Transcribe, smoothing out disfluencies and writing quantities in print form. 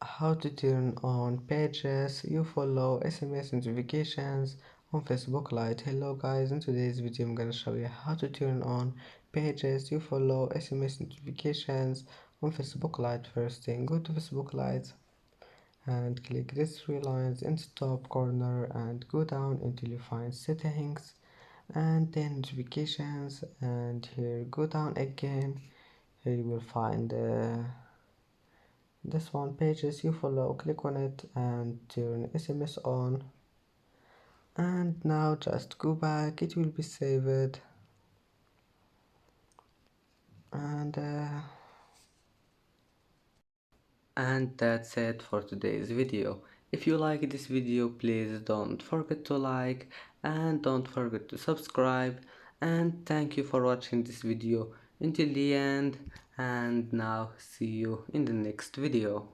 how to turn on pages you follow SMS notifications on Facebook Lite. Hello guys, in today's video I'm gonna show you how to turn on pages you follow SMS notifications on Facebook Lite. First thing, go to Facebook Lite and click these three lines in the top corner and go down until you find settings and then notifications, and here go down again. Here you will find this one, pages you follow. Click on it and turn SMS on, and now just go back, it will be saved. And that's it for today's video. If you like this video, please don't forget to like and don't forget to subscribe, and thank you for watching this video until the end, and now see you in the next video.